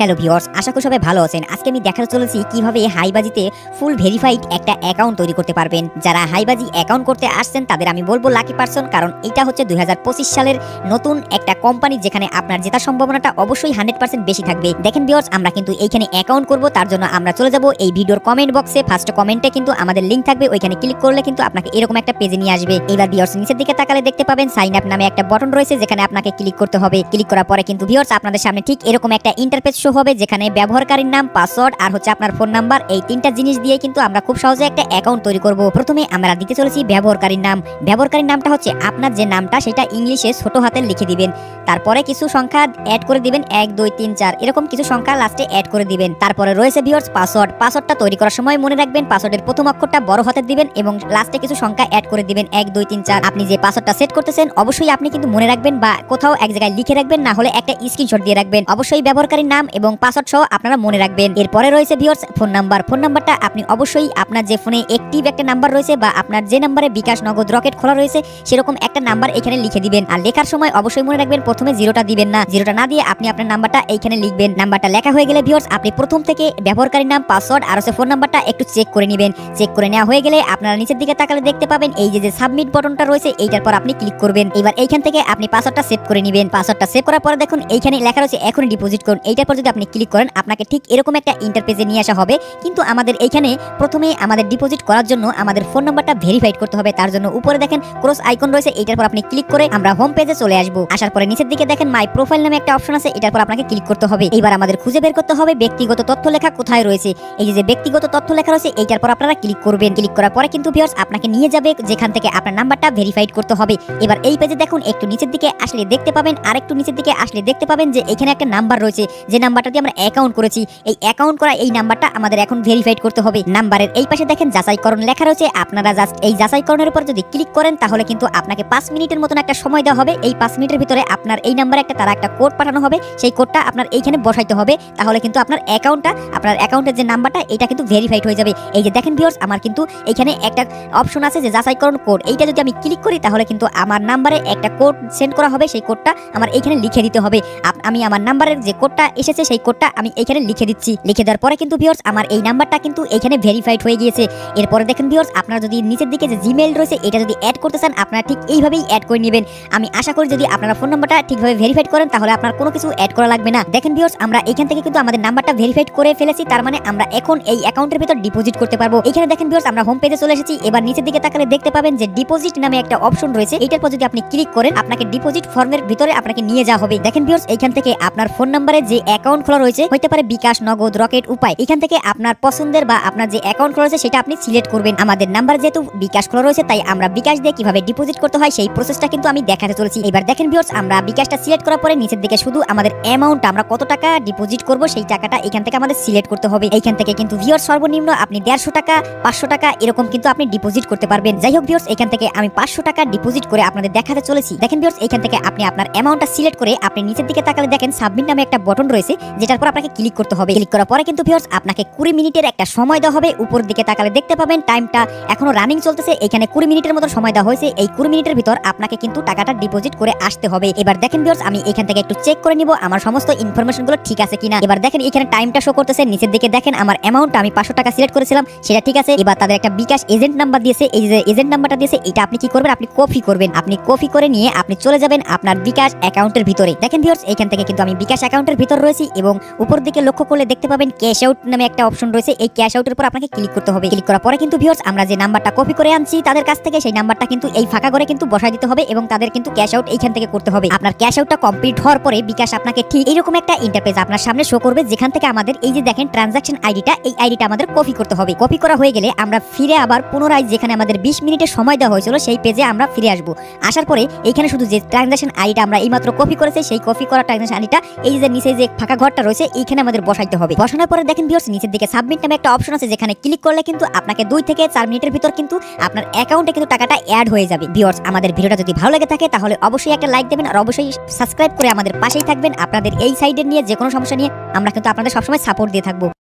Hello viewers, আশা করি সবাই ভালো আছেন। আজকে আমি দেখাতে চলেছি কিভাবে হাইবাজিতে ফুল ভেরিফাইড একটা অ্যাকাউন্ট তৈরি করতে পারবেন। যারা হাইবাজি অ্যাকাউন্ট করতে আসছেন তাদের আমি বলবো লাকি পারসন, কারণ এটা হচ্ছে 2025 সালের নতুন একটা কোম্পানি যেখানে আপনার জেতার সম্ভাবনাটা অবশ্যই 100% বেশি থাকবে। দেখেন ভিউয়ার্স, আমরা কিন্তু এইখানে অ্যাকাউন্ট করব, তার জন্য আমরা চলে যাব এই ভিডিওর কমেন্ট বক্সে। ফার্স্ট কমেন্টে কিন্তু আমাদের লিংক থাকবে, ওইখানে ক্লিক করলে কিন্তু আপনাকে এরকম একটা পেজে নিয়ে আসবে। এবার ভিউয়ার্স নিচের দিকে তাকালে দেখতে পাবেন সাইন আপ নামে একটা বাটন রয়েছে, যেখানে আপনাকে ক্লিক করতে হবে। ক্লিক করার পরে কিন্তু ভিউয়ার্স আপনাদের সামনে ঠিক এরকম একটা ইন্টারফেস শো হবে, যেখানে ব্যবহারকারীর নাম, পাসওয়ার্ড আর হচ্ছে আপনার ফোন নাম্বার, এই তিনটা জিনিস দিয়ে কিন্তু আমরা খুব সহজে একটা অ্যাকাউন্ট তৈরি করব। প্রথমে আমরা দিতে চলেছি ব্যবহারকারীর নাম। ব্যবহারকারীর নামটা হচ্ছে আপনার যে নামটা সেটা ইংলিশে ছোট হাতে লিখে দিবেন। তারপরে কিছু সংখ্যা অ্যাড করে দিবেন, 1 2 3 4 এরকম কিছু সংখ্যা লাস্টে অ্যাড করে দিবেন। তারপরে রয়েছে ভিউয়ার্স পাসওয়ার্ড। পাসওয়ার্ডটা তৈরি করার সময় মনে রাখবেন পাসওয়ার্ডের প্রথম অক্ষরটা বড় হাতের দিবেন এবং লাস্টে কিছু সংখ্যা অ্যাড করে দিবেন, 1 2 3 4। আপনি যে পাসওয়ার্ডটা সেট করতেছেন অবশ্যই আপনি কিন্তু মনে রাখবেন বা কোথাও এক জায়গায় লিখে রাখবেন, না হলে একটা স্ক্রিনশট দিয়ে রাখবেন। অবশ্যই ব্যবহারকারীর নাম এবং পাসওয়ার্ড সহ আপনারা মনে রাখবেন। এরপরে রয়েছে ভিউয়ার্স ফোন নাম্বার। ফোন নাম্বারটা আপনি অবশ্যই আপনার যে ফোনে অ্যাক্টিভ একটা নাম্বার রয়েছে বা আপনার যে নাম্বারে বিকাশ, নগদ, রকেট খোলা রয়েছে সেরকম একটা নাম্বার এখানে লিখে দিবেন। আর লেখার সময় অবশ্যই মনে রাখবেন প্রথমে জিরোটা দিবেন না, জিরোটা না দিয়ে আপনি আপনার নাম্বারটা এইখানে লিখবেন। নাম্বারটা লেখা হয়ে গেলে ভিউয়ার্স আপনি প্রথম থেকে ব্যবহারকারীর নাম, পাসওয়ার্ড আর ফোন নাম্বারটা একটু চেক করে নেবেন। চেক করে নেওয়া হয়ে গেলে আপনারা নিচের দিকে তাকালে দেখতে পাবেন এই যে সাবমিট বাটনটা রয়েছে, এইটার পর আপনি ক্লিক করবেন। এবার এইখান থেকে আপনি পাসওয়ার্ডটা সেভ করে নেবেন। পাসওয়ার্ডটা সেভ করার পরে দেখুন এইখানে লেখা রয়েছে এখনই ডিপোজিট করুন। এইটার পর যদি আপনি ক্লিক করেন আপনাকে ঠিক এরকম একটা ইন্টারফেসে নিয়ে আসা হবে। কিন্তু আমাদের এইখানে প্রথমে আমাদের ডিপোজিট করার জন্য আমাদের ফোন নাম্বারটা ভেরিফাইড করতে হবে। তার জন্য উপরে দেখেন ক্রস আইকন রয়েছে, এইটার পর আপনি ক্লিক করে আমরা হোম পেজে চলে আসবো। আসার পরে নিচের দিকে দেখেন মাই প্রোফাইল নামে একটা অপশন আছে, এটার পর আপনাকে ক্লিক করতে হবে। এবার আমাদের খুঁজে বের করতে হবে ব্যক্তিগত তথ্য লেখা কোথায় রয়েছে। এই যে ব্যক্তিগত তথ্য লেখা রয়েছে এইটার পর আপনারা ক্লিক করবেন। ক্লিক করার পরে কিন্তু ভিউয়ার্স আপনাকে নিয়ে যাবে যেখান থেকে আপনার নাম্বারটা ভেরিফাইড করতে হবে। এবার এই পেজে দেখুন একটু নিচের দিকে আসলে দেখতে পাবেন, আর একটু নিচের দিকে আসলে দেখতে পাবেন যে এখানে একটা নাম্বার রয়েছে, যে নাম্বারটা দিয়ে আমরা অ্যাকাউন্ট করেছি। এই অ্যাকাউন্ট করা এই নাম্বারটা আমাদের এখন ভেরিফাইড করতে হবে। নাম্বারের এই পাশে দেখেন যাচাইকরণ লেখা রয়েছে, আপনারা জাস্ট এই যাচাইকরণের উপর যদি ক্লিক করেন তাহলে কিন্তু আপনাকে 5 মিনিটের মতন একটা সময় দেওয়া হবে। এই 5 মিনিটের ভিতরে আপনার এই নাম্বারে তারা একটা কোড পাঠানো হবে, সেই কোডটা আপনার এইখানে বসাইতে হবে। তাহলে কিন্তু আপনার অ্যাকাউন্টের যে নাম্বারটা এটা কিন্তু ভেরিফাইড হয়ে যাবে। এই যে দেখেন ভিউয়ার্স আমার কিন্তু এখানে একটা অপশন আছে যে যাচাইকরণ কোড, এইটা যদি আমি ক্লিক করি তাহলে কিন্তু আমার নাম্বারে একটা কোড সেন্ড করা হবে। সেই কোডটা আমার এইখানে লিখে দিতে হবে। আমি আমার নাম্বারের যে কোডটা এসেছে সেই কোডটা আমি এইখানে লিখে দিচ্ছি। লিখে দেওয়ার পরে কিন্তু ভিউয়ার্স আমার এই নাম্বারটা কিন্তু এইখানে ভেরিফাইড হয়ে গিয়েছে। এরপরে দেখেন ভিউয়ার্স আপনারা যদি নিচের দিকে যে জিমেইল রয়েছে এটা যদি অ্যাড করতে চান আপনারা ঠিক এইভাবেই অ্যাড করে নেবেন। আমি আশা করি যদি আপনারা ফোন নাম্বারটা ঠিকভাবে ভেরিফাইড করেন তাহলে আপনার কোনো কিছু অ্যাড করা লাগবে না। দেখেন ভিউয়ার্স আমরা এখান থেকে কিন্তু আমাদের নাম্বারটা ভেরিফাইড করে ফেলেছি, তার মানে আমরা এখন এই অ্যাকাউন্টের ভিতর ডিপোজিট করতে পারবো। এখানে দেখেন ভিউয়ার্স আমরা হোম পেজে চলে এসেছি। এবার নিচের দিকে তাকালে দেখতে পাবেন যে ডিপোজিট নামে একটা অপশন রয়েছে, এটার পর যদি আপনি ক্লিক করেন আপনাকে ডিপোজিট ফর্মের ভিতরে আপনাকে নিয়ে যাওয়া হবে। দেখেন ভিউয়ার্স এখান থেকে আপনার ফোন নাম্বারে যে অ্যাকাউন্ট খোলা রয়েছে, হতে পারে বিকাশ, নগদ, রকেট, উপায়, এখান থেকে আপনার পছন্দের বা আপনার যে অ্যাকাউন্ট খোলা রয়েছে সেটা আপনি সিলেক্ট করবেন। আমাদের নাম্বার যেহেতু বিকাশ খোলা রয়েছে তাই আমরা বিকাশ দিয়ে কিভাবে ডিপোজিট করতে হয় সেই প্রসেসটা কিন্তু আমি দেখাতে চলেছি। এবার দেখেন ভিউয়ার্স আমরা বিকাশটা সিলেক্ট করার পরে নিচের দিকে শুধু আমাদের অ্যামাউন্ট, আমরা কত টাকা ডিপোজিট করব সেই টাকাটা এখান থেকে আমাদের সিলেক্ট করতে হবে। এইখান থেকে কিন্তু ভিউয়ার্স সর্বনিম্ন আপনি 150 টাকা, 500 টাকা এরকম কিন্তু আপনি ডিপোজিট করতে পারবেন। যাই হোক ভিউয়ার্স এখান থেকে আমি 500 টাকা ডিপোজিট করে আপনাদের দেখাতে চলেছি। দেখেন ভিউয়ার্স এখান থেকে আপনি আপনার অ্যামাউন্টটা সিলেক্ট করে আপনি নিচের দিকে তাকালে দেখেন সাবমিট নামে একটা বাটন রয়েছে, যেটার পর আপনাকে ক্লিক করতে হবে। ক্লিক করার পরে কিন্তু ভিউয়ার্স আপনাকে 20 মিনিটের একটা সময় দেওয়া হবে। উপর দিকে তাকালে দেখতে পাবেন টাইমটা এখনো রানিং চলতেছে, এখানে 20 মিনিটের মতো সময় দেওয়া হয়েছে। এই 20 মিনিটের ভিতর আপনাকে কিন্তু টাকাটা ডিপোজিট করে আসতে হবে। এবার দেখেন ভিউয়ার্স আমি এখান থেকে একটু চেক করে নিব আমার সমস্ত ইনফরমেশনগুলো ঠিক আছে কিনা। এবার দেখেন এখানে টাইমটা শো করতেছে, নিচের দিকে দেখেন আমার অ্যামাউন্ট আমি 500 টাকা সিলেক্ট করেছিলাম সেটা ঠিক আছে। এবার তাদের একটা বিকাশ এজেন্ট নাম্বার দিয়েছে, এই যে এজেন্ট নাম্বারটা দিয়েছে এটা আপনি কি করবেন, আপনি কপি করবেন। আপনি কপি করে নিয়ে আপনি চলে যাবেন আপনার বিকাশ অ্যাকাউন্টের ভিতরে। দেখেন ভিউয়ার্স এখান থেকে কিন্তু আমি বিকাশ অ্যাকাউন্টের ভিতর রয়েছি এবং উপর দিকে লক্ষ্য করলে দেখতে পাবেন ক্যাশ আউট নামে একটা অপশন রয়েছে, এই ক্যাশ আউটের উপর আপনাকে ক্লিক করতে হবে। ক্লিক করার পরে কিন্তু ভিউয়ার্স আমরা যে নাম্বারটা কপি করে আনছি তাদের কাছ থেকে সেই নাম্বারটা কিন্তু এই ফাঁকা করে কিন্তু বসায় দিতে হবে এবং তাদের কিন্তু ক্যাশ আউট এইখান থেকে করতে হবে। আপনার ক্যাশ আউটটা কমপ্লিট হওয়ার পরে বিকাশ আপনাকে ঠিক এরকম একটা ইন্টারফেস আপনার সামনে শো করবে, যেখান থেকে আমাদের এই যে দেখেন ট্রানজাকশন আইডিটা, এই আইডিটা আমাদের কপি করতে হবে। কপি করা হয়ে গেলে আমরা ফিরে আবার পুনরায় যেখানে আমাদের 20 মিনিটের সময় দেওয়া হয়েছিল সেই পেজে আমরা ফিরে আসবো। আসার পরে এখানে শুধু যে ট্রানজাকশন আইডিটা আমরা এইমাত্র কপি করেছি সেই কপি করা ট্রানজাকশন আইডিটা এই যে নিচে যে ফাঁকা ঘরটা রয়েছে এইখানে আমাদের বসাইতে হবে। বসানোর পরে দেখেন ভিউয়ার্স নিচের দিকে সাবমিট নামে একটা অপশন আছে, যেখানে ক্লিক করলে কিন্তু আপনাকে 2 থেকে 4 মিনিটের ভিতর কিন্তু আপনার অ্যাকাউন্টে কিন্তু টাকাটা অ্যাড হয়ে যাবে। ভিউয়ার্স আমাদের ভিডিওটা যদি ভালো লাগে থাকে তাহলে অবশ্যই একটা লাইক দেবেন আর অবশ্যই সাবস্ক্রাইব করে আমাদের পাশেই থাকবেন। আপনাদের এই সাইডের নিয়ে যে কোনো সমস্যা নিয়ে আমরা কিন্তু আপনাদের সবসময় সাপোর্ট দিয়ে থাকবো।